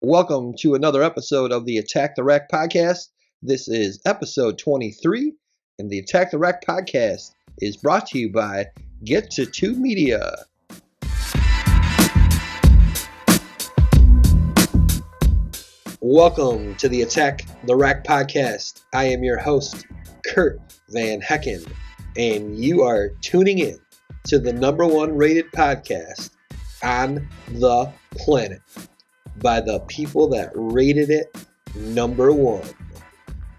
Welcome to another episode of the Attack the Rack podcast. This is episode 23, and the Attack the Rack podcast is brought to you by Get to 2 Media. Welcome to the Attack the Rack podcast. I am your host, Curt Van Hecken, and you are tuning in to the number one rated podcast on the planet by the people that rated it number one.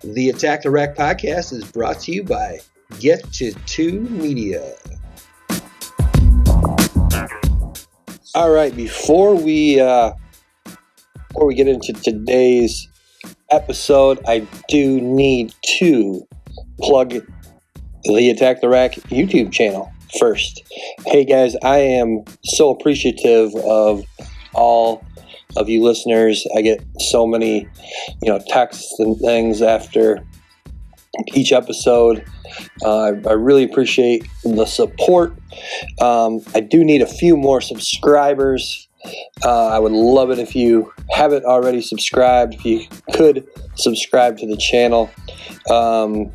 The Attack the Rack podcast is brought to you by Get to 2 Media. All right, before we get into today's episode, I do need to plug the Attack the Rack YouTube channel first. Hey guys, I am so appreciative of all of you listeners. I get so many, texts and things after each episode. I really appreciate the support. I do need a few more subscribers. I would love it if you haven't already subscribed. If you could subscribe to the channel. And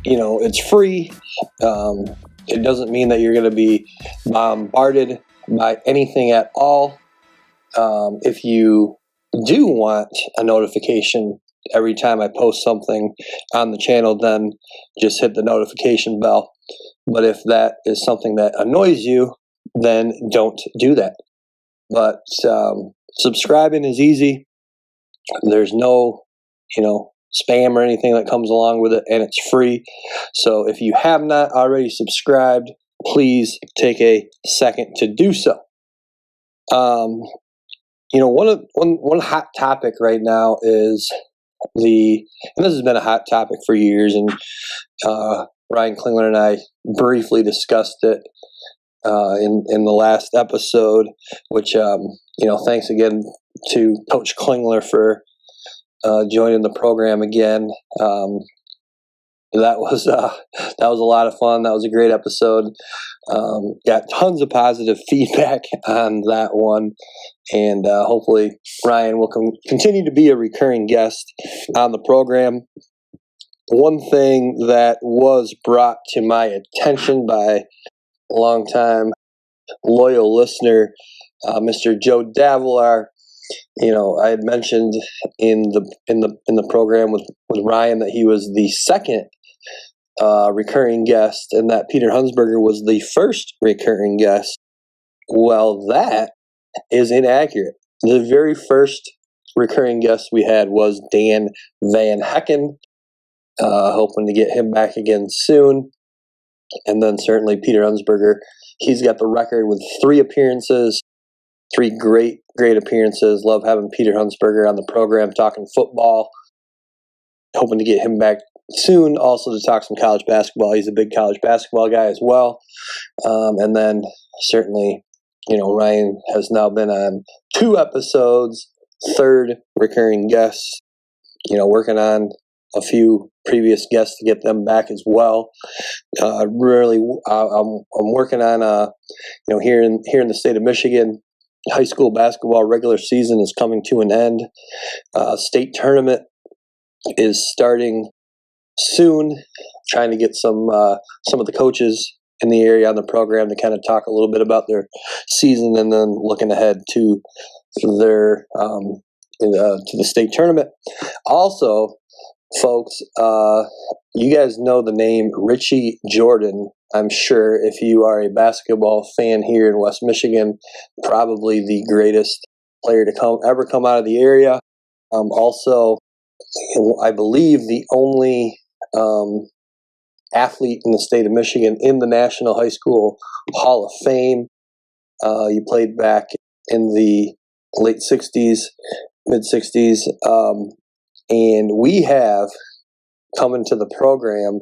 it's free. It doesn't mean that you're going to be bombarded by anything at all. If you do want a notification every time I post something on the channel, then just hit the notification bell. But if that is something that annoys you, then don't do that. But subscribing is easy. There's no, spam or anything that comes along with it, and it's free. So if you have not already subscribed, please take a second to do so. One hot topic right now is and this has been a hot topic for years, and Ryan Klingler and I briefly discussed it in the last episode, which thanks again to Coach Klingler for joining the program again. That was a lot of fun. That was a great episode. Got tons of positive feedback on that one, and hopefully Ryan will continue to be a recurring guest on the program. One thing that was brought to my attention by a longtime loyal listener, Mr. Joe Davilar. I had mentioned in the program with Ryan that he was the second recurring guest, and that Peter Hunsberger was the first recurring guest. Well, that is inaccurate. The very first recurring guest we had was Dan Van Hecken. Hoping to get him back again soon. And then certainly Peter Hunsberger. He's got the record with 3 appearances. 3 great appearances. Love having Peter Hunsberger on the program talking football. Hoping to get him back soon also to talk some college basketball. He's a big college basketball guy as well. And then certainly, Ryan has now been on 2 episodes, 3rd recurring guest, working on a few previous guests to get them back as well. I'm working on, here in the state of Michigan, high school basketball regular season is coming to an end. State tournament is starting soon. Trying to get some of the coaches in the area on the program to kind of talk a little bit about their season, and then looking ahead to their to the state tournament. Also, folks, you guys know the name Richie Jordan. I'm sure if you are a basketball fan here in West Michigan, probably the greatest player to ever come out of the area. Also, I believe the only athlete in the state of Michigan in the National High School Hall of Fame. You played back in the late 60s, mid 60s. And we have coming to the program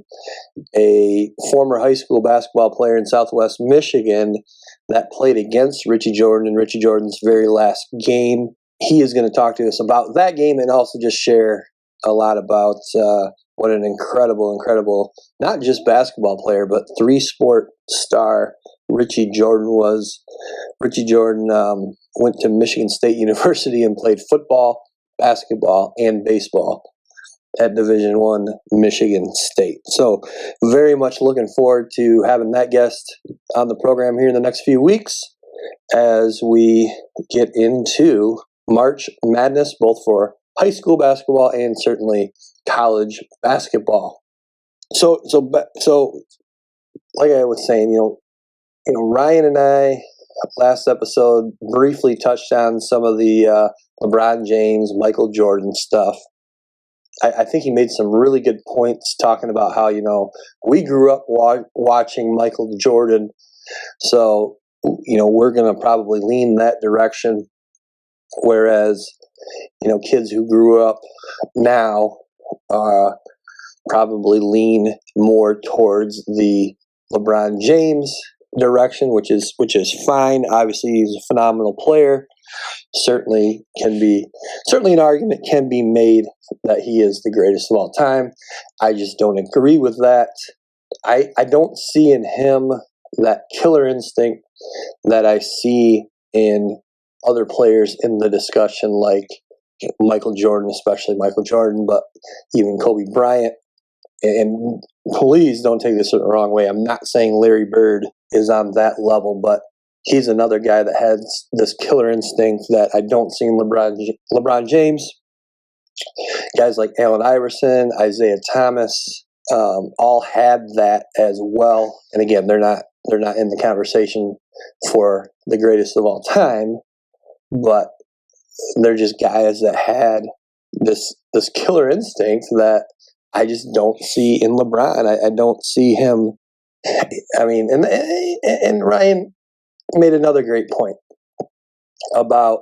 a former high school basketball player in Southwest Michigan that played against Richie Jordan in Richie Jordan's very last game. He is going to talk to us about that game and also just share a lot about what an incredible, not just basketball player, but 3-sport star Richie Jordan was. Richie Jordan went to Michigan State University and played football, basketball, and baseball at Division I Michigan State. So very much looking forward to having that guest on the program here in the next few weeks as we get into March Madness, both for high school basketball and certainly college basketball. So like I was saying, Ryan and I last episode briefly touched on some of the LeBron James, Michael Jordan stuff. I think he made some really good points talking about how, we grew up watching Michael Jordan, so, we're going to probably lean that direction, whereas, kids who grew up now probably lean more towards the LeBron James direction, which is fine. Obviously, he's a phenomenal player. Certainly an argument can be made that he is the greatest of all time. I just don't agree with that. I don't see in him that killer instinct that I see in other players in the discussion, like Michael Jordan, especially Michael Jordan, but even Kobe Bryant. And please don't take this the wrong way. I'm not saying Larry Bird is on that level, but he's another guy that has this killer instinct that I don't see in LeBron James. Guys like Allen Iverson, Isaiah Thomas, all had that as well. And again, they're not in the conversation for the greatest of all time, but they're just guys that had this killer instinct that I just don't see in LeBron. I don't see him. I mean, and Ryan made another great point about,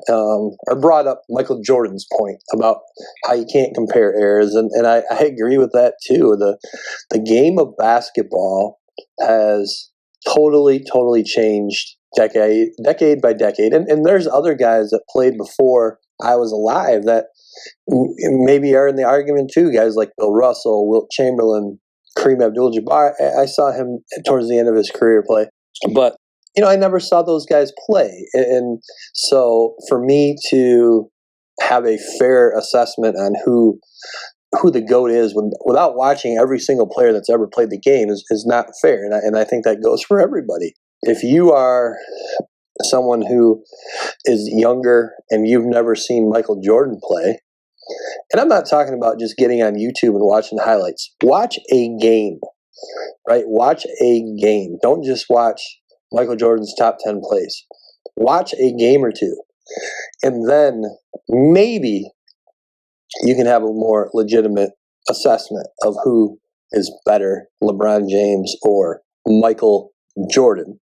or brought up Michael Jordan's point about how you can't compare eras, and I agree with that too. The game of basketball has totally changed decade by decade, and there's other guys that played before I was alive that maybe are in the argument too. Guys like Bill Russell, Wilt Chamberlain, Kareem Abdul-Jabbar. I saw him towards the end of his career play, but I never saw those guys play, and so for me to have a fair assessment on who the GOAT is without watching every single player that's ever played the game is not fair, and I think that goes for everybody. If you are someone who is younger and you've never seen Michael Jordan play, and I'm not talking about just getting on YouTube and watching the highlights. Watch a game, right? Watch a game. Don't just watch Michael Jordan's top 10 plays. Watch a game or two, and then maybe you can have a more legitimate assessment of who is better, LeBron James or Michael Jordan.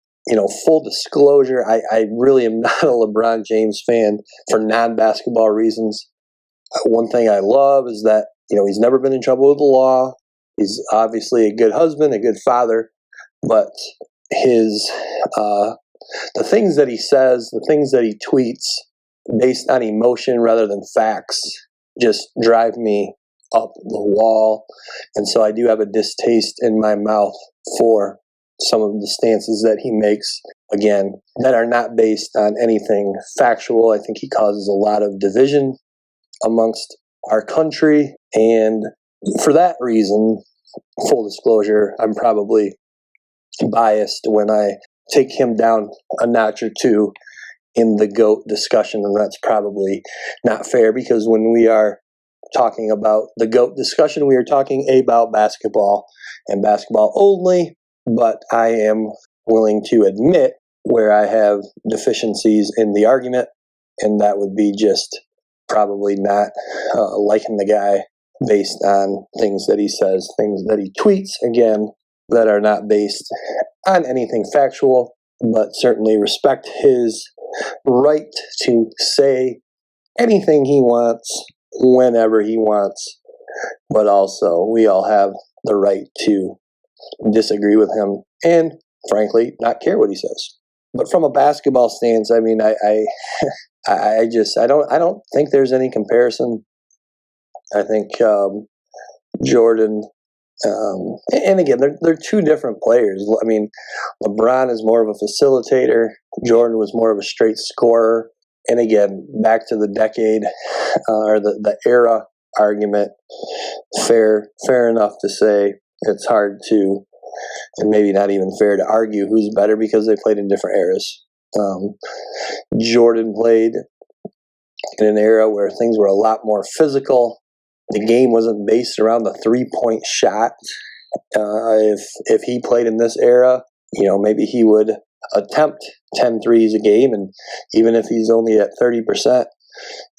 Full disclosure, I really am not a LeBron James fan for non-basketball reasons. One thing I love is that, he's never been in trouble with the law. He's obviously a good husband, a good father, but the things that he says, the things that he tweets based on emotion rather than facts just drive me up the wall. And so I do have a distaste in my mouth for some of the stances that he makes, again, that are not based on anything factual. I think he causes a lot of division amongst our country. And for that reason, full disclosure, I'm probably biased when I take him down a notch or two in the GOAT discussion, and that's probably not fair, because when we are talking about the GOAT discussion, we are talking about basketball and basketball only, but I am willing to admit where I have deficiencies in the argument, and that would be just probably not liking the guy based on things that he says, things that he tweets, again, that are not based on anything factual, but certainly respect his right to say anything he wants, whenever he wants, but also we all have the right to disagree with him and, frankly, not care what he says. But from a basketball stance, I mean, I don't think there's any comparison. I think Jordan And again, they're two different players. I mean, LeBron is more of a facilitator. Jordan was more of a straight scorer. And again, back to the decade or the era argument, fair enough to say it's hard to, and maybe not even fair to argue who's better because they played in different eras. Jordan played in an era where things were a lot more physical. The game wasn't based around the three-point shot. If he played in this era, maybe he would attempt 10 threes a game, and even if he's only at 30%,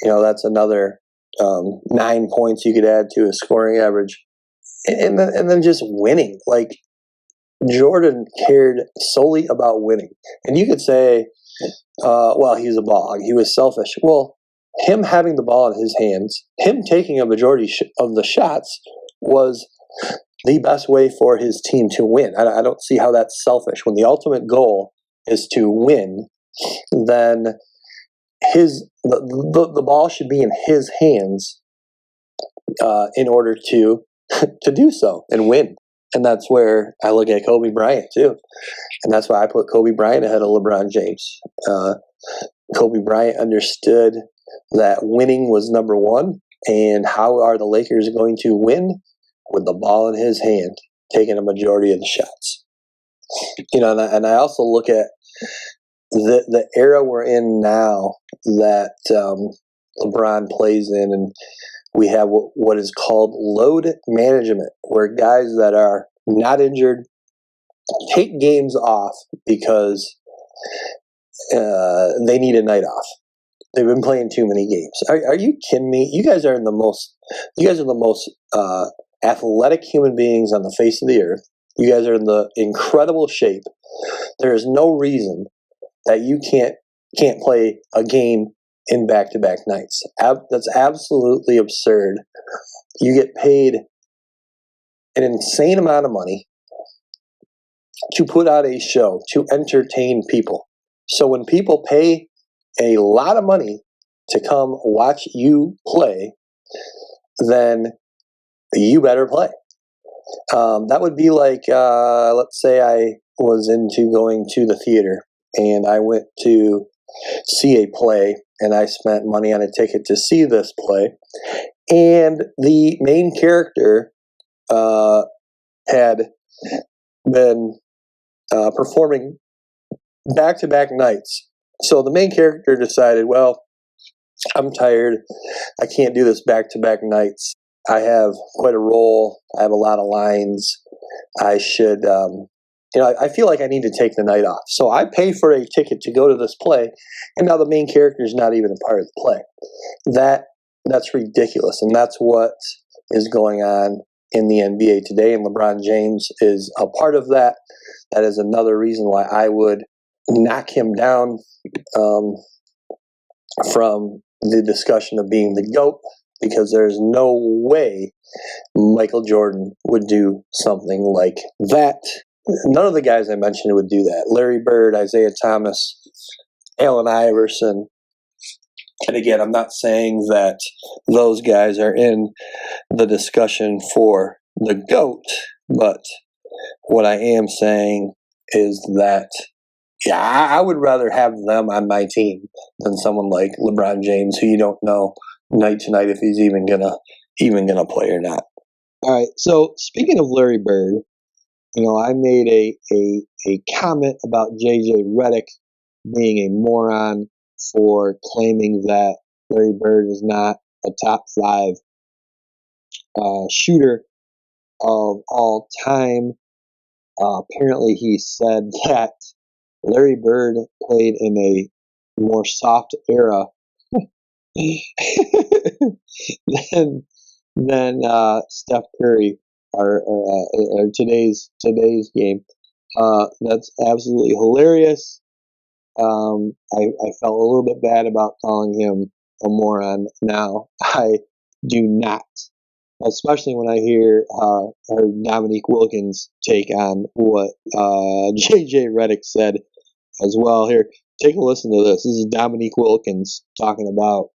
that's another 9 points you could add to his scoring average. And then just winning. Like, Jordan cared solely about winning. And you could say, well, he's a ball hog. He was selfish. Well, him having the ball in his hands, him taking a majority of the shots was the best way for his team to win. I don't see how that's selfish. When the ultimate goal is to win, then the ball should be in his hands in order to do so and win. And that's where I look at Kobe Bryant too. And that's why I put Kobe Bryant ahead of LeBron James. Kobe Bryant understood that winning was number one. And how are the Lakers going to win? With the ball in his hand, taking a majority of the shots. And I also look at the era we're in now that LeBron plays in, and we have what is called load management, where guys that are not injured take games off because they need a night off. They've been playing too many games. Are you kidding me? You guys are the most athletic human beings on the face of the earth. You guys are in the incredible shape. There is no reason that you can't play a game in back-to-back nights. That's absolutely absurd. You get paid an insane amount of money to put out a show, to entertain people. So when people pay a lot of money to come watch you play, then you better play. That would be like, let's say I was into going to the theater and I went to see a play and I spent money on a ticket to see this play, and the main character had been performing back-to-back nights. So the main character decided, well, I'm tired. I can't do this back-to-back nights. I have quite a role. I have a lot of lines. I should, I feel like I need to take the night off. So I pay for a ticket to go to this play, and now the main character is not even a part of the play. That's ridiculous, and that's what is going on in the NBA today, and LeBron James is a part of that. That is another reason why I would knock him down from the discussion of being the GOAT, because there's no way Michael Jordan would do something like that. None of the guys I mentioned would do that. Larry Bird, Isaiah Thomas, Allen Iverson. And again, I'm not saying that those guys are in the discussion for the GOAT, but what I am saying is that, yeah, I would rather have them on my team than someone like LeBron James, who you don't know night to night if he's even gonna play or not. All right. So speaking of Larry Bird, I made a comment about JJ Redick being a moron for claiming that Larry Bird is not a top 5 shooter of all time. Apparently, he said that Larry Bird played in a more soft era than Steph Curry or today's game. That's absolutely hilarious. I felt a little bit bad about calling him a moron. Now I do not, especially when I hear Dominique Wilkins' take on what JJ Redick said as well. Here, take a listen to this. This is Dominique Wilkins talking about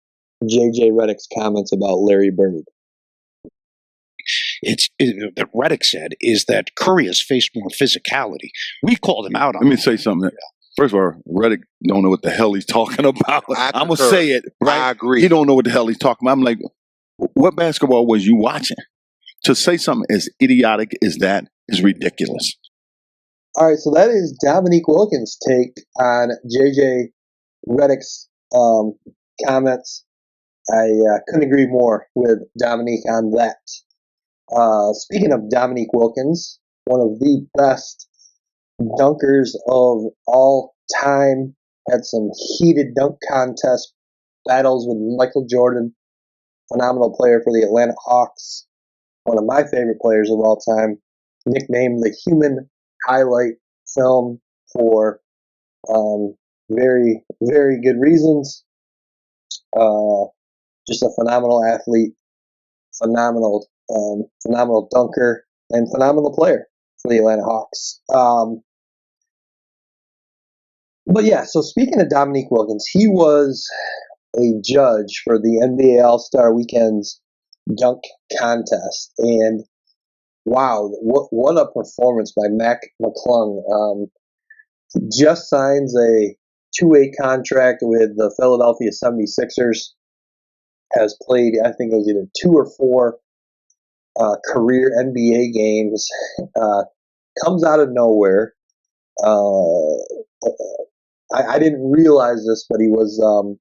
JJ Redick's comments about Larry Bird. that Redick said is that Curry has faced more physicality. We called him out on Let me say something. First of all, Redick don't know what the hell he's talking about. I'm going to say it, right? I agree. He don't know what the hell he's talking about. I'm like, what basketball was you watching? To say something as idiotic as that is ridiculous. All right, so that is Dominique Wilkins' take on JJ Redick's comments. I couldn't agree more with Dominique on that. Speaking of Dominique Wilkins, one of the best dunkers of all time, had some heated dunk contest battles with Michael Jordan, phenomenal player for the Atlanta Hawks, one of my favorite players of all time, nicknamed the Human Highlight Film for very, very good reasons. Just a phenomenal athlete, phenomenal dunker, and phenomenal player for the Atlanta Hawks. But yeah, so speaking of Dominique Wilkins, he was a judge for the NBA All-Star Weekend's dunk contest, and wow, what a performance by Mac McClung. Just signs a two-way contract with the Philadelphia 76ers, has played, I think it was either 2 or 4 career NBA games, comes out of nowhere. I didn't realize this, but he was a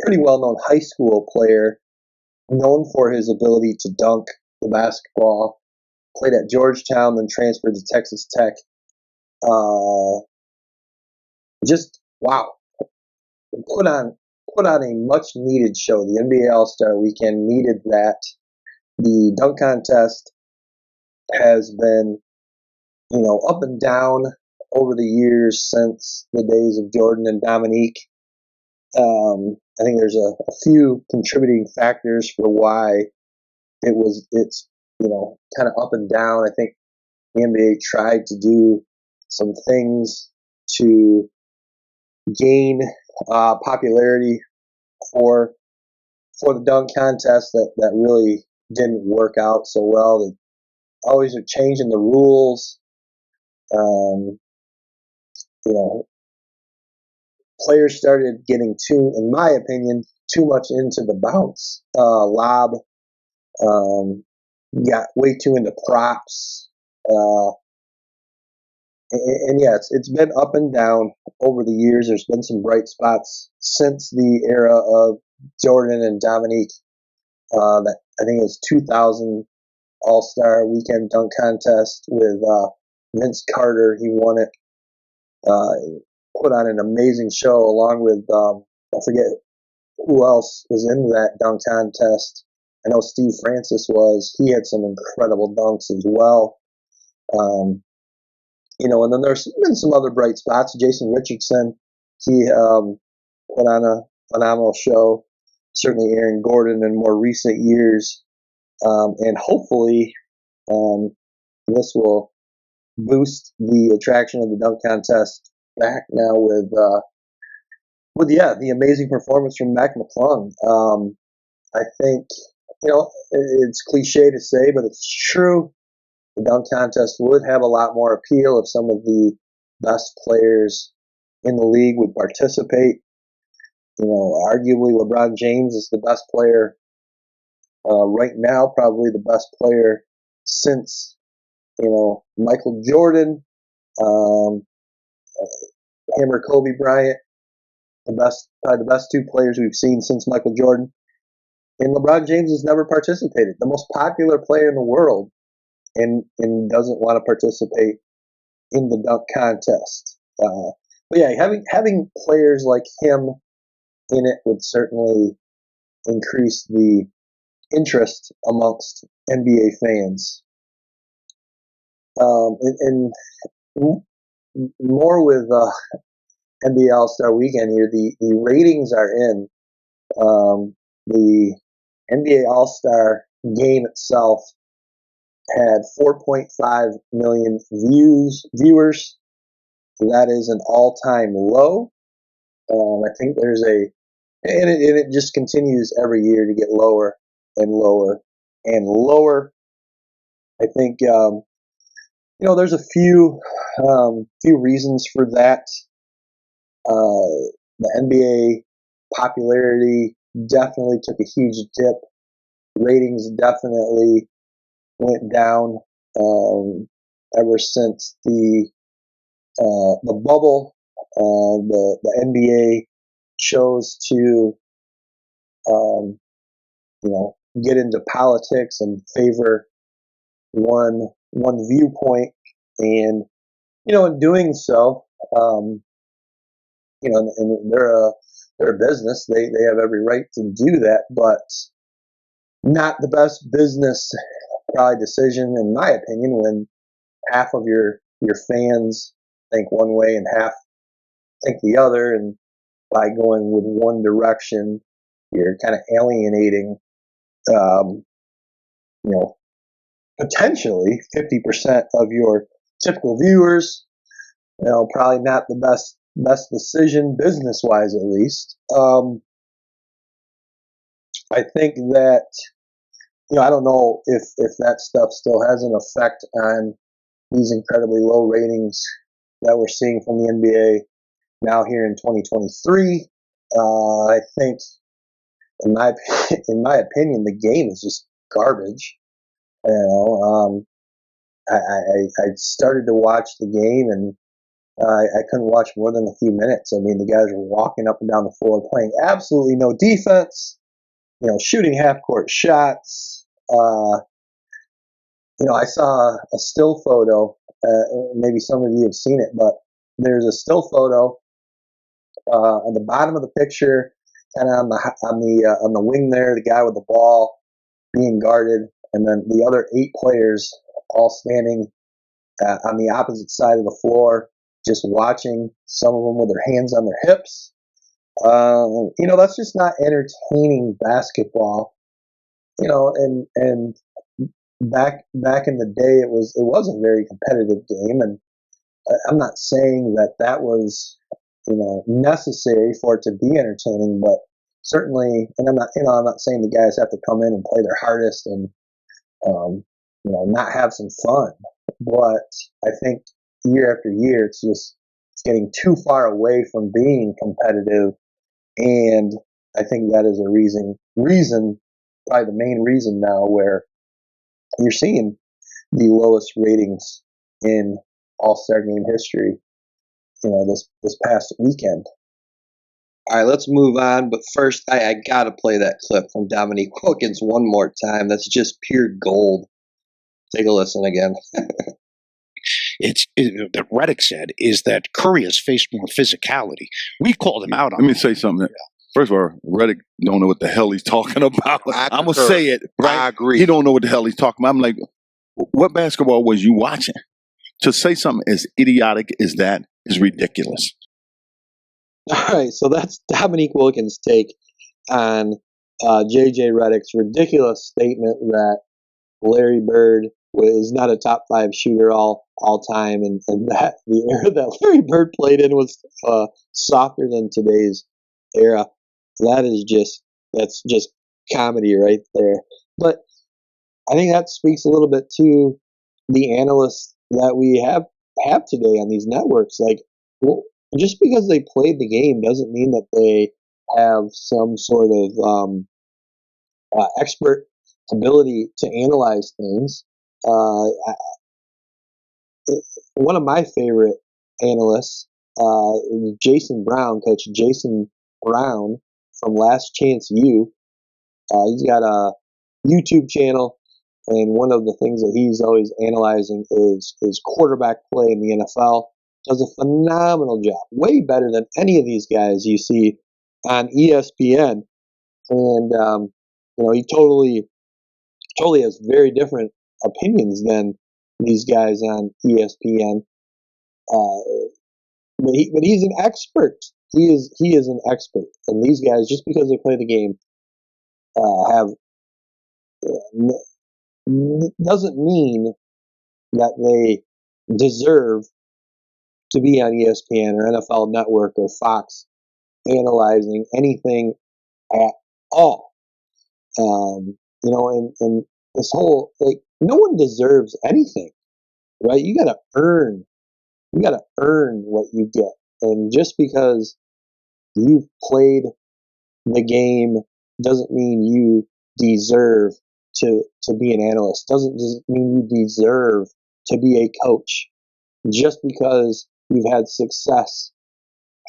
pretty well-known high school player, known for his ability to dunk the basketball, played at Georgetown, then transferred to Texas Tech. Just, wow. Put on a much-needed show. The NBA All-Star Weekend needed that. The dunk contest has been, up and down over the years since the days of Jordan and Dominique. I think there's a few contributing factors for why it's kind of up and down. I think the NBA tried to do some things to gain popularity for the dunk contest that really didn't work out so well. They always are changing the rules. Players started getting in my opinion, too much into the bounce lob. Got way too into props. And yeah, it's been up and down over the years. There's been some bright spots since the era of Jordan and Dominique. That I think it was 2000 All-Star Weekend Dunk Contest with Vince Carter. He won it. Put on an amazing show along with I forget who else was in that dunk contest. I know Steve Francis was. He had some incredible dunks as well. And then there's been some other bright spots. Jason Richardson, he put on a phenomenal show. Certainly Aaron Gordon in more recent years. And hopefully this will boost the attraction of the dunk contest back now with the amazing performance from Mac McClung. I think, it's cliche to say, but it's true. The dunk contest would have a lot more appeal if some of the best players in the league would participate. Arguably LeBron James is the best player right now, probably the best player since, Michael Jordan, him or Kobe Bryant, probably the best 2 players we've seen since Michael Jordan. And LeBron James has never participated. The most popular player in the world, and doesn't want to participate in the dunk contest. But yeah, having players like him in it would certainly increase the interest amongst NBA fans. And more with NBA All-Star Weekend here, the ratings are in. The NBA All-Star game itself had 4.5 million viewers. That is an all-time low. I think there's and it just continues every year to get lower and lower and lower. I think there's a few reasons for that. The NBA popularity definitely took a huge dip. Ratings definitely went down ever since the bubble. The NBA chose to get into politics and favor one viewpoint, and in doing so, and they're a business. They have every right to do that, but not the best business probably decision in my opinion when half of your fans think one way and half think the other, and by going with one direction, you're kind of alienating, potentially 50% of your typical viewers. Probably not the best decision business wise, at least. I think that I don't know if that stuff still has an effect on these incredibly low ratings that we're seeing from the NBA now here in 2023. I think, in my opinion, the game is just garbage. I started to watch the game, and I couldn't watch more than a few minutes. I mean, the guys were walking up and down the floor, playing absolutely no defense. Shooting half-court shots. I saw a still photo. Maybe some of you have seen it, but there's a still photo on the bottom of the picture, kind of on the wing there, the guy with the ball being guarded, and then the other 8 players all standing on the opposite side of the floor, just watching. Some of them with their hands on their hips. That's just not entertaining basketball. And back in the day, it was a very competitive game, and I'm not saying that was necessary for it to be entertaining, but certainly, and I'm not saying the guys have to come in and play their hardest and not have some fun, but I think year after year it's getting too far away from being competitive, and I think that is a reason, probably the main reason now, where you're seeing the lowest ratings in All-Star game history, this past weekend. All right, let's move on. But first, I got to play that clip from Dominique Wilkins one more time. That's just pure gold. Take a listen again. That Redick said is that Curry has faced more physicality. We called him out on Let me say something. First of all, Redick don't know what the hell he's talking about. I'm going to say it, right? I agree. He don't know what the hell he's talking about. I'm like, what basketball was you watching? To say something as idiotic as that is ridiculous. All right, so that's Dominique Wilkins' take on J.J. Redick's ridiculous statement that Larry Bird was not a top 5 shooter all time, and that the era that Larry Bird played in was softer than today's era. That's just comedy right there. But I think that speaks a little bit to the analysts that we have today on these networks. Like, well, just because they played the game doesn't mean that they have some sort of expert ability to analyze things. One of my favorite analysts, Jason Brown, Coach Jason Brown from Last Chance U. He's got a YouTube channel, and one of the things that he's always analyzing is quarterback play in the NFL. Does a phenomenal job, way better than any of these guys you see on ESPN. And he totally has very different opinions than these guys on ESPN. But he's an expert. He is an expert. And these guys, just because they play the game, doesn't mean that they deserve to be on ESPN or NFL Network or Fox analyzing anything at all. And this whole, no one deserves anything, right? You got to earn what you get. And just because you've played the game doesn't mean you deserve to be an analyst. Doesn't mean you deserve to be a coach. Just because you've had success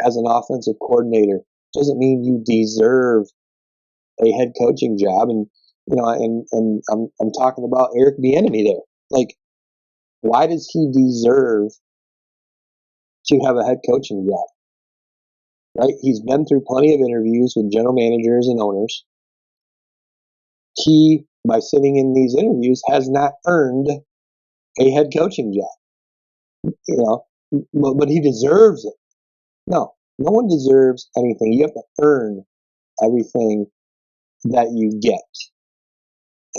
as an offensive coordinator doesn't mean you deserve a head coaching job. And and I'm talking about Eric Bieniemy there. Like, why does he deserve to have a head coaching job? Right? He's been through plenty of interviews with general managers and owners. He, by sitting in these interviews, has not earned a head coaching job. But he deserves it. No one deserves anything. You have to earn everything that you get.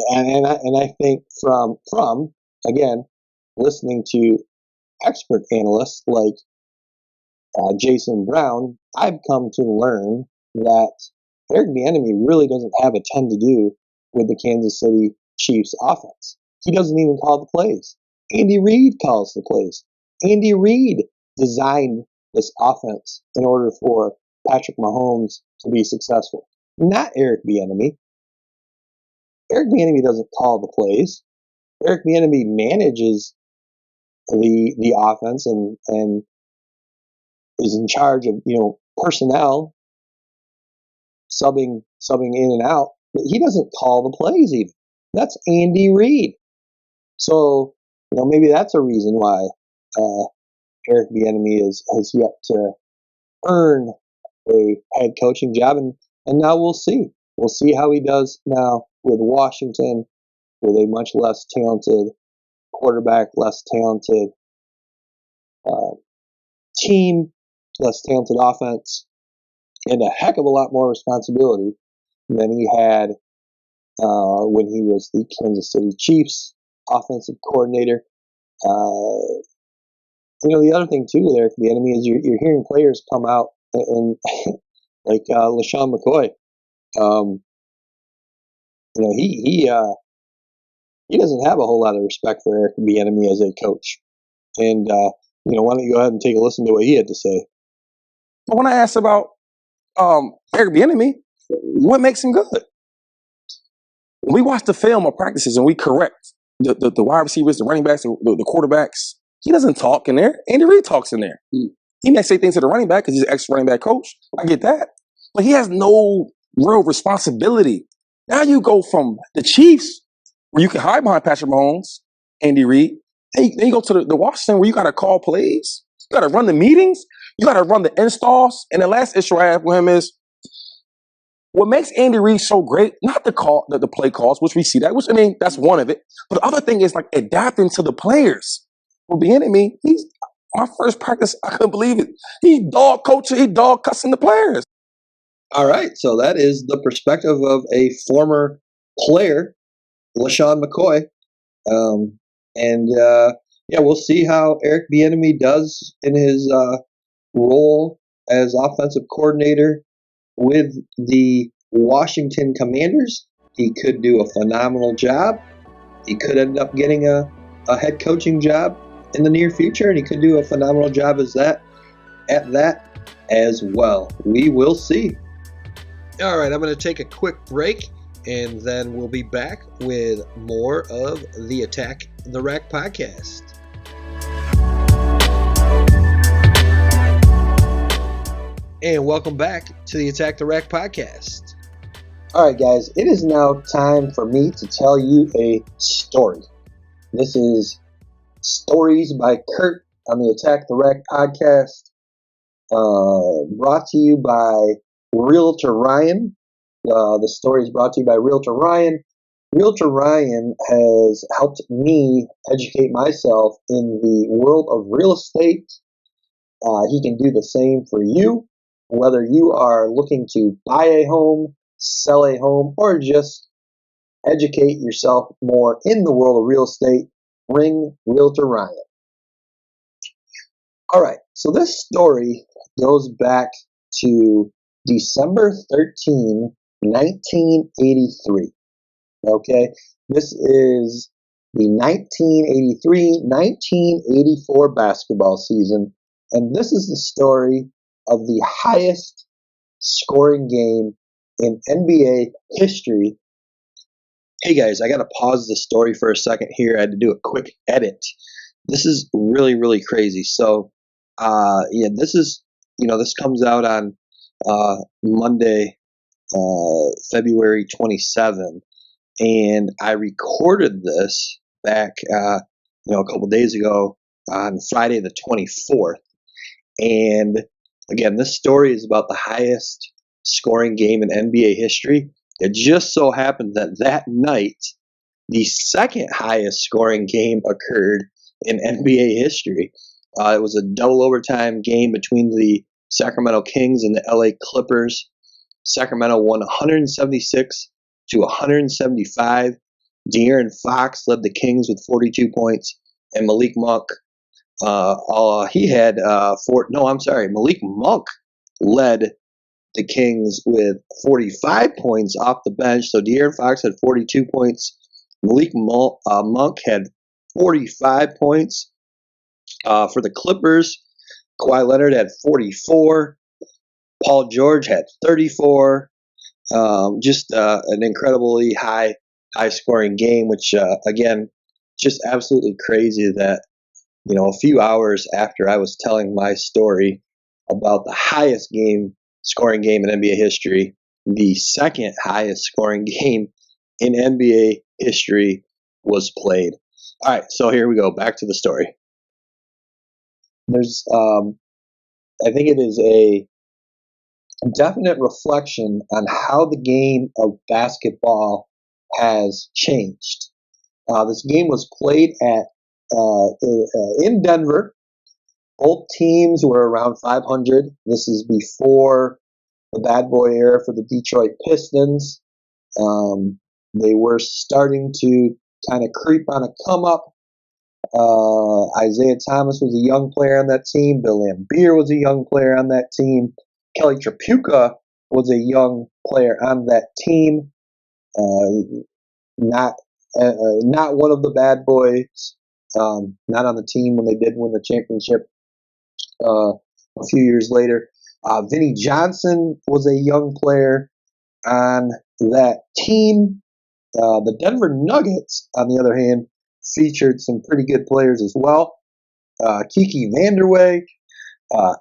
And I think from again, listening to expert analysts like Jason Brown, I've come to learn that Eric Bieniemy really doesn't have a ton to do with the Kansas City Chiefs offense. He doesn't even call the plays. Andy Reid calls the plays. Andy Reid designed this offense in order for Patrick Mahomes to be successful, not Eric Bieniemy. Eric Bieniemy doesn't call the plays. Eric Bieniemy manages the offense and is in charge of personnel, subbing in and out, but he doesn't call the plays even. That's Andy Reid. So maybe that's a reason why Eric Bieniemy has yet to earn a head coaching job, and now we'll see. We'll see how he does now with Washington, with a much less talented quarterback, less talented team, less talented offense, and a heck of a lot more responsibility than he had when he was the Kansas City Chiefs offensive coordinator. The other thing too with Eric Bieniemy is you're hearing players come out and like LaShawn McCoy. He doesn't have a whole lot of respect for Eric Bieniemy as a coach. And why don't you go ahead and take a listen to what he had to say? But when I asked about Eric Bieniemy, what makes him good? When we watch the film or practices and we correct the wide receivers, the running backs, the quarterbacks, he doesn't talk in there. Andy Reid talks in there. He may say things to the running back because he's an ex-running back coach. I get that. But he has no real responsibility. Now you go from the Chiefs, where you can hide behind Patrick Mahomes, Andy Reid. Then you go to the Washington, where you got to call plays. You got to run the meetings. You got to run the installs. And the last issue I have with him is, what makes Andy Reid so great, not the play calls, which we see that, that's one of it. But the other thing is like adapting to the players. Well, Bieniemy, my first practice, I couldn't believe it. He dog coaching, he dog cussing the players. All right, so that is the perspective of a former player, LaShawn McCoy. We'll see how Eric Bieniemy does in his role as offensive coordinator with the Washington Commanders. He could do a phenomenal job. He could end up getting a head coaching job in the near future, and he could do a phenomenal job at that as well. We will see. All right, I'm going to take a quick break, and then we'll be back with more of the Attack the Rack podcast. And welcome back to the Attack the Rack podcast. All right, guys, it is now time for me to tell you a story. This is Stories by Curt on the Attack the Rack podcast, brought to you by Realtor Ryan. The story is brought to you by Realtor Ryan. Realtor Ryan has helped me educate myself in the world of real estate. He can do the same for you, whether you are looking to buy a home, sell a home, or just educate yourself more in the world of real estate. Ring Realtor Ryan. All right, so this story goes back to December 13, 1983. Okay, this is the 1983-1984 basketball season, and this is the story of the highest scoring game in NBA history. Hey guys, I got to pause the story for a second here. I had to do a quick edit. This is really, really crazy. So, this comes out on Monday, February 27th, and I recorded this back, a couple days ago on Friday the 24th. And again, this story is about the highest scoring game in NBA history. It just so happened that that night, the second highest scoring game occurred in NBA history. It was a double overtime game between the Sacramento Kings and the LA Clippers. Sacramento won 176 to 175. De'Aaron Fox led the Kings with 42 points, and Malik Monk, Malik Monk led the Kings with 45 points off the bench. So De'Aaron Fox had 42 points. Malik Monk had 45 points. For the Clippers, Kawhi Leonard had 44. Paul George had 34. Just an incredibly high scoring game, which again, just absolutely crazy that a few hours after I was telling my story about the highest scoring game in NBA history, the second highest scoring game in NBA history was played. All right, so here we go. Back to the story. There's, I think it is a definite reflection on how the game of basketball has changed. This game was played in Denver. Both teams were around 500. This is before the bad boy era for the Detroit Pistons. They were starting to kind of creep on a come up. Isaiah Thomas was a young player on that team. Bill Laimbeer was a young player on that team. Kelly Tripucka was a young player on that team. Not one of the bad boys. Not on the team when they did win the championship a few years later. Vinnie Johnson was a young player on that team. The Denver Nuggets, on the other hand, featured some pretty good players as well. Kiki Vanderweg,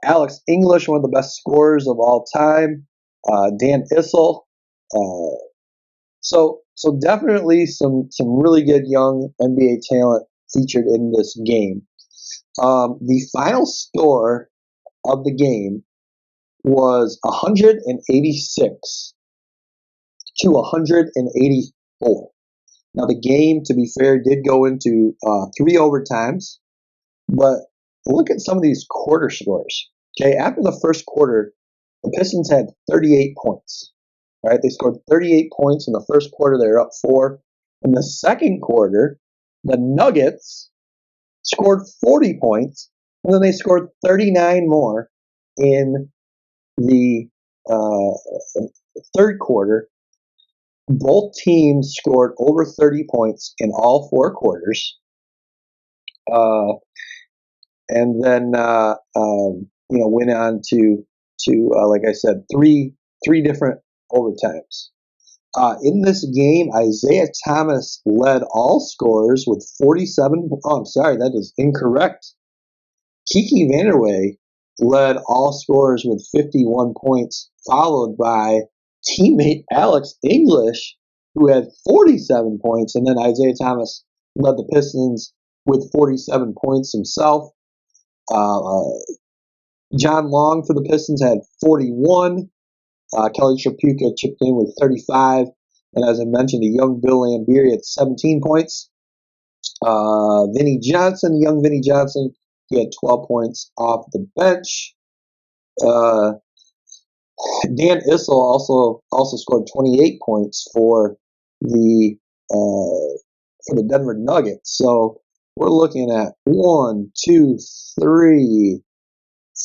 Alex English, one of the best scorers of all time, Dan Issel. So definitely some really good young NBA talent featured in this game. The final score of the game was 186 to 184. Now the game, to be fair, did go into 3 overtimes, but look at some of these quarter scores. Okay, after the first quarter, the Pistons had 38 points. All right, they scored 38 points in the first quarter. They were up 4. In the second quarter, the Nuggets scored 40 points, and then they scored 39 more in the third quarter. Both teams scored over 30 points in all 4 quarters. And then went on to like I said, three different overtimes. In this game, Isaiah Thomas led all scorers with 47. Oh, I'm sorry, that is incorrect. Kiki Vanderweg led all scorers with 51 points, followed by teammate Alex English, who had 47 points, and then Isaiah Thomas led the Pistons with 47 points himself. John Long for the Pistons had 41. Kelly Tripucka chipped in with 35. And as I mentioned, the young Bill Laimbeer had 17 points. Young Vinnie Johnson, he had 12 points off the bench. Dan Issel also scored 28 points for the Denver Nuggets. So we're looking at 1, 2, 3,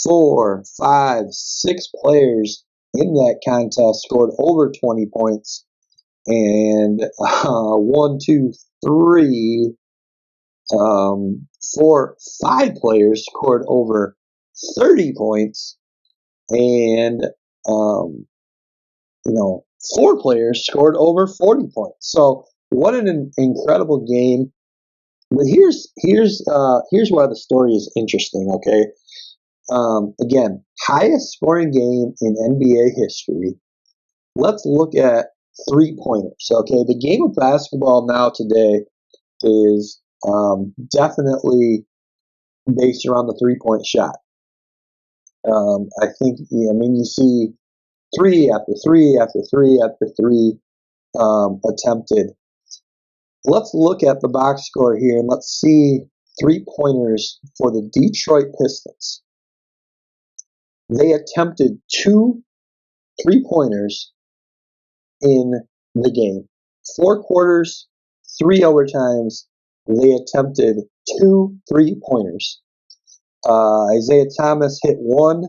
4, 5, 6 players in that contest scored over 20 points. And 1, 2, 3, Five players scored over 30 points, and 4 players scored over 40 points. So what an incredible game! But here's why the story is interesting. Okay, again, highest scoring game in NBA history. Let's look at 3-pointers. Okay, the game of basketball now today is definitely based around the 3-point shot. I think you see 3 after 3 after 3 after 3 attempted. Let's look at the box score here and let's see 3-pointers for the Detroit Pistons. They attempted 2 3-pointers in the game. 4 quarters, 3 overtimes. They attempted 2 3-pointers. Isaiah Thomas hit 1.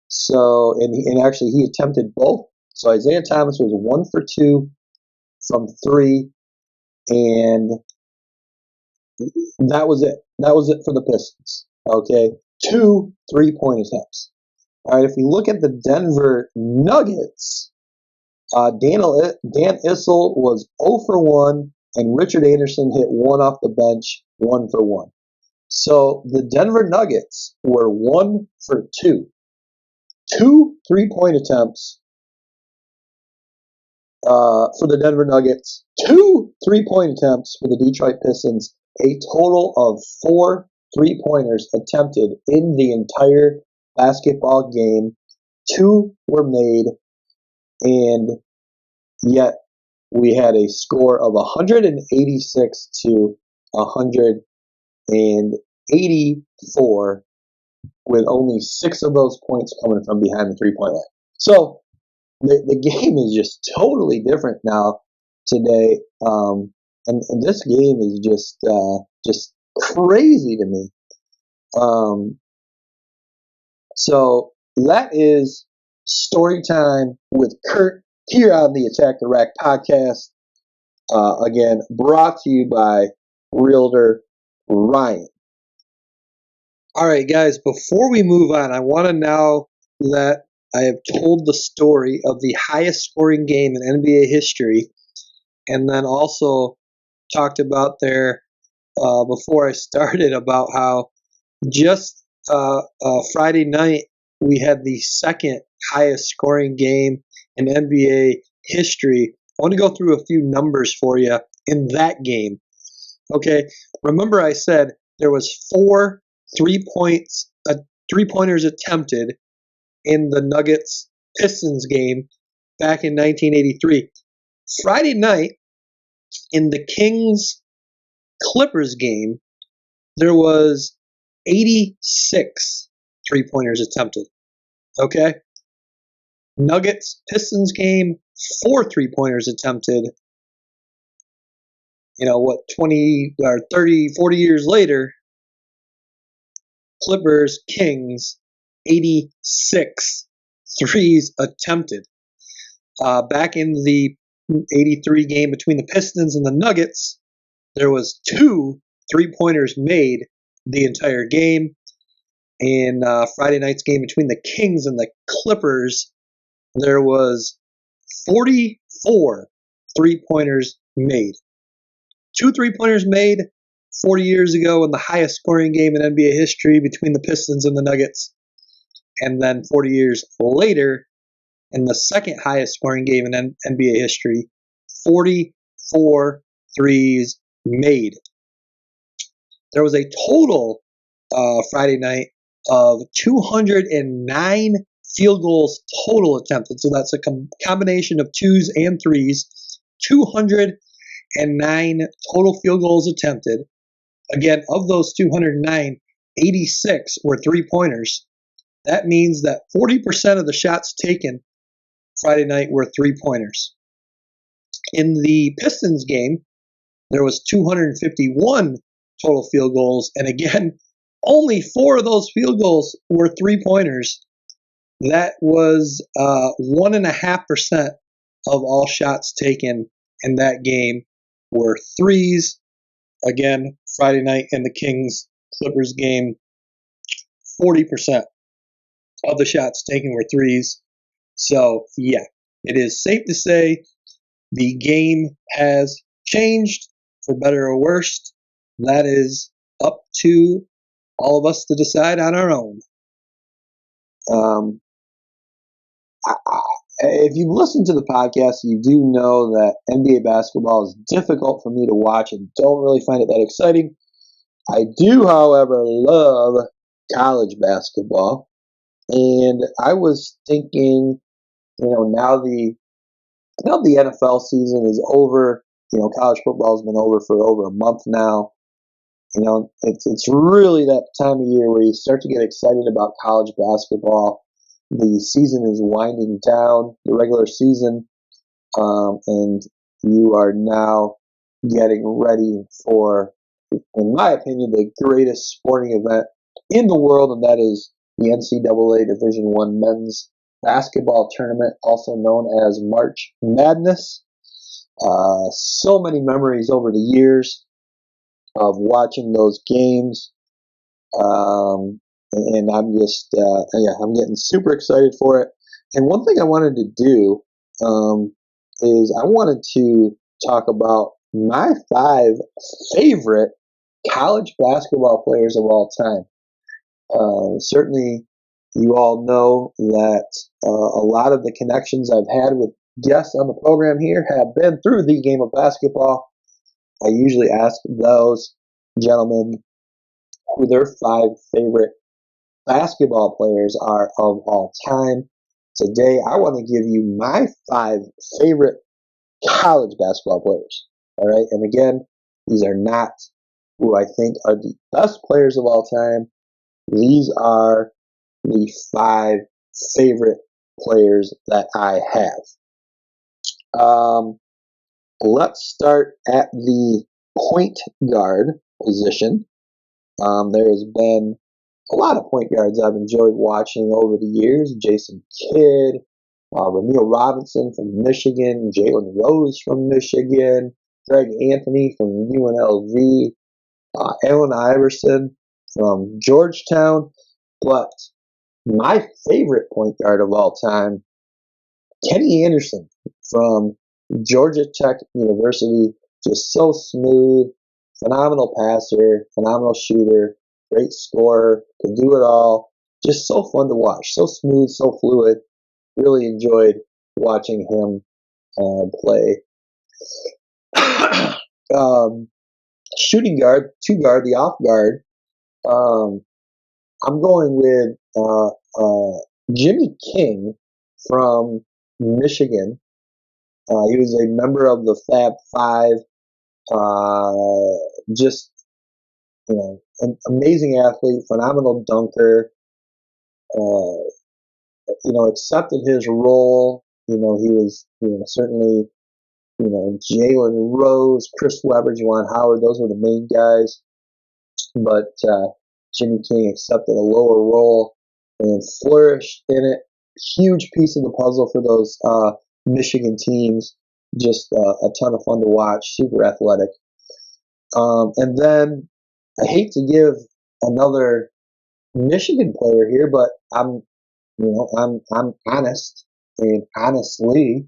So, and actually he attempted both. So Isaiah Thomas was 1 for 2 from 3, and that was it. That was it for the Pistons. Okay, 2 3-point attempts. All right, if you look at the Denver Nuggets, Dan Issel was 0 for 1, and Richard Anderson hit 1 off the bench, 1 for 1. So the Denver Nuggets were 1 for 2. 2 3-point attempts for the Denver Nuggets, 2 3-point attempts for the Detroit Pistons, a total of 4 3-pointers attempted in the entire basketball game. 2 were made, and yet we had a score of 186 to 184, with only 6 of those points coming from behind the 3-point line. So the game is just totally different now today, and this game is just crazy to me. So that is story time with Curt here on the Attack the Rack podcast. Again, brought to you by Realtor Ryan. All right, guys, before we move on, I want to now that I have told the story of the highest scoring game in NBA history, and then also talked about there before I started about how just Friday night we had the second highest scoring game in NBA history. I want to go through a few numbers for you in that game. Okay, remember I said there was 4 3-pointers attempted in the Nuggets Pistons game back in 1983. Friday night in the Kings Clippers game, there was 86 3-pointers attempted. Okay? Nuggets Pistons game, 4 3-pointers attempted. 20 or 30, 40 years later, Clippers Kings, 86 threes attempted. Back in the 83 game between the Pistons and the Nuggets, there was 2 3-pointers made the entire game. In Friday night's game between the Kings and the Clippers, there was 44 3-pointers made. 2 3-pointers made 40 years ago in the highest scoring game in NBA history between the Pistons and the Nuggets. And then 40 years later, in the second highest scoring game in NBA history, 44 threes made. There was a total Friday night of 209 field goals total attempted. So that's a combination of 2s and 3s. 209 total field goals attempted. Again, of those 209, 86 were 3-pointers. That means that 40% of the shots taken Friday night were 3-pointers. In the Pistons game, there was 251 total field goals, and again, only 4 of those field goals were 3-pointers. That was 1.5% of all shots taken in that game were 3s. Again, Friday night in the Kings Clippers game, 40% of the shots taken were threes. So, yeah, it is safe to say the game has changed for better or worse. That is up to all of us to decide on our own. If you've listened to the podcast, you do know that NBA basketball is difficult for me to watch and don't really find it that exciting. I do, however, love college basketball. And I was thinking, now the NFL season is over. College football has been over for over a month now. It's really that time of year where you start to get excited about college basketball. The season is winding down, the regular season, and you are now getting ready for, in my opinion, the greatest sporting event in the world, and that is the NCAA Division I men's basketball tournament, also known as March Madness. So many memories over the years of watching those games. And I'm just, I'm getting super excited for it. And one thing I wanted to do is I wanted to talk about my 5 favorite college basketball players of all time. Certainly, you all know that a lot of the connections I've had with guests on the program here have been through the game of basketball. I usually ask those gentlemen who their 5 favorite basketball players are of all time. Today, I want to give you my 5 favorite college basketball players. All right. And again, these are not who I think are the best players of all time. These are the 5 favorite players that I have. Let's start at the point guard position. There has been a lot of point guards I've enjoyed watching over the years. Jason Kidd, Ramil Robinson from Michigan, Jalen Rose from Michigan, Greg Anthony from UNLV, Allen Iverson from Georgetown. But my favorite point guard of all time, Kenny Anderson from Georgia Tech University. Just so smooth, phenomenal passer, phenomenal shooter, great scorer, could do it all. Just so fun to watch, so smooth, so fluid. Really enjoyed watching him play. Shooting guard, 2 guard, the off guard. I'm going with Jimmy King from Michigan. He was a member of the Fab Five. Just, an amazing athlete, phenomenal dunker. Accepted his role. He was, certainly, Jalen Rose, Chris Webber, Juwan Howard. Those were the main guys. But Jimmy King accepted a lower role and flourished in it. Huge piece of the puzzle for those Michigan teams. Just a ton of fun to watch. Super athletic. And then I hate to give another Michigan player here, but I'm honest, and honestly,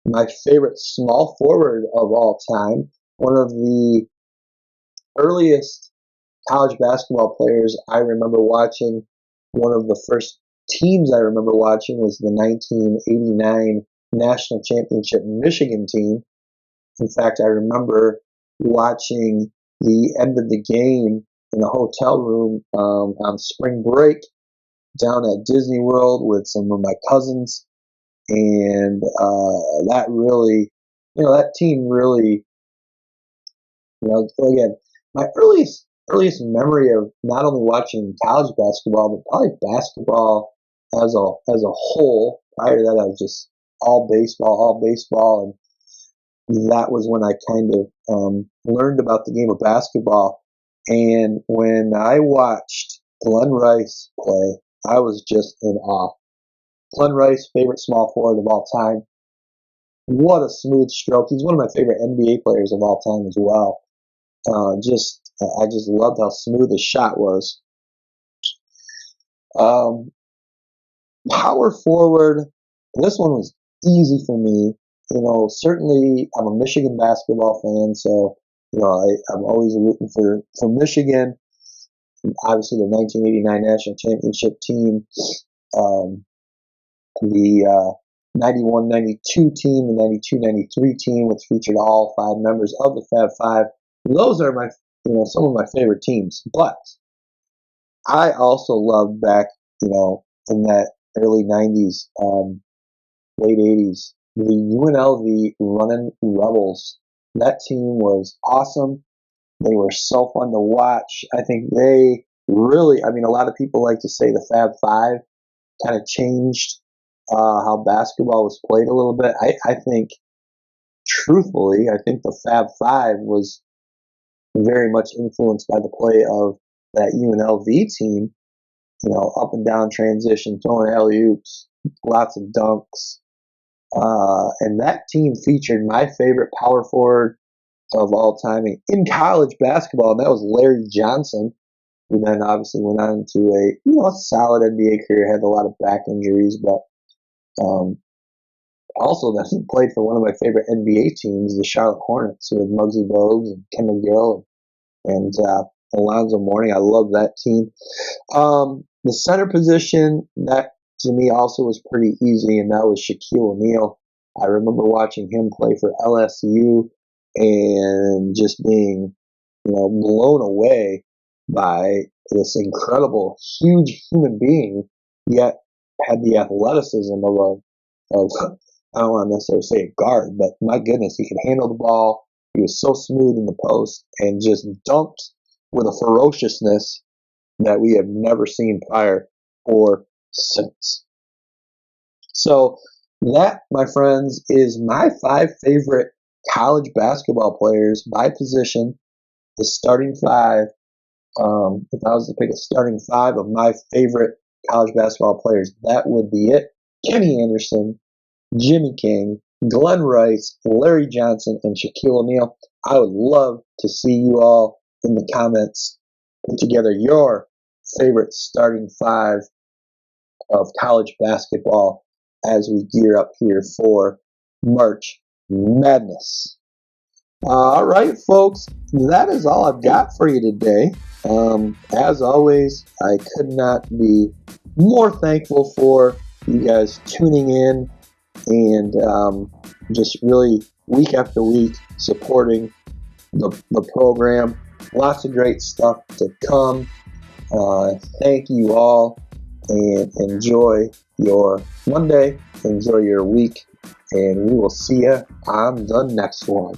my favorite small forward of all time, one of the earliest college basketball players I remember watching, one of the first teams I remember watching was the 1989 National Championship Michigan team. In fact, I remember watching the end of the game in a hotel room on spring break down at Disney World with some of my cousins. And that really, that team really, again, my earliest memory of not only watching college basketball, but probably basketball as a whole. Prior to that, I was just all baseball. And that was when I kind of learned about the game of basketball. And when I watched Glenn Rice play, I was just in awe. Glenn Rice, favorite small forward of all time. What a smooth stroke. He's one of my favorite NBA players of all time as well. I just loved how smooth his shot was. Power forward, this one was easy for me. Certainly I'm a Michigan basketball fan, so I'm always rooting for Michigan. Obviously, the 1989 national championship team, the 91-92 team, the 92-93 team, which featured all 5 members of the Fab Five. Those are my, some of my favorite teams. But I also loved back, in that early 90s, late 80s, the UNLV Running Rebels. That team was awesome. They were so fun to watch. I think they really, a lot of people like to say the Fab Five kind of changed how basketball was played a little bit. I think, truthfully, the Fab Five was very much influenced by the play of that UNLV team. Up and down transition, throwing alley-oops, lots of dunks. And that team featured my favorite power forward of all time in college basketball, and that was Larry Johnson, who then obviously went on to a solid NBA career, had a lot of back injuries, but also then played for one of my favorite NBA teams, the Charlotte Hornets, with Muggsy Bogues and Ken McGill and Alonzo Mourning. I love that team. The center position, that to me also was pretty easy, and that was Shaquille O'Neal. I remember watching him play for LSU and just being, blown away by this incredible, huge human being, yet had the athleticism of I don't want to necessarily say a guard, but my goodness, he could handle the ball. He was so smooth in the post and just dunked with a ferociousness that we have never seen prior or since. So that, my friends, is my 5 favorite college basketball players by position. The starting 5. If I was to pick a starting 5 of my favorite college basketball players, that would be it. Kenny Anderson, Jimmy King, Glenn Rice, Larry Johnson, and Shaquille O'Neal. I would love to see you all in the comments put together your favorite starting 5 of college basketball as we gear up here for March Madness. All right, folks, that is all I've got for you today. As always, I could not be more thankful for you guys tuning in and just really week after week supporting the program. Lots of great stuff to come. Thank you all, and enjoy your Monday, enjoy your week, and we will see you on the next one.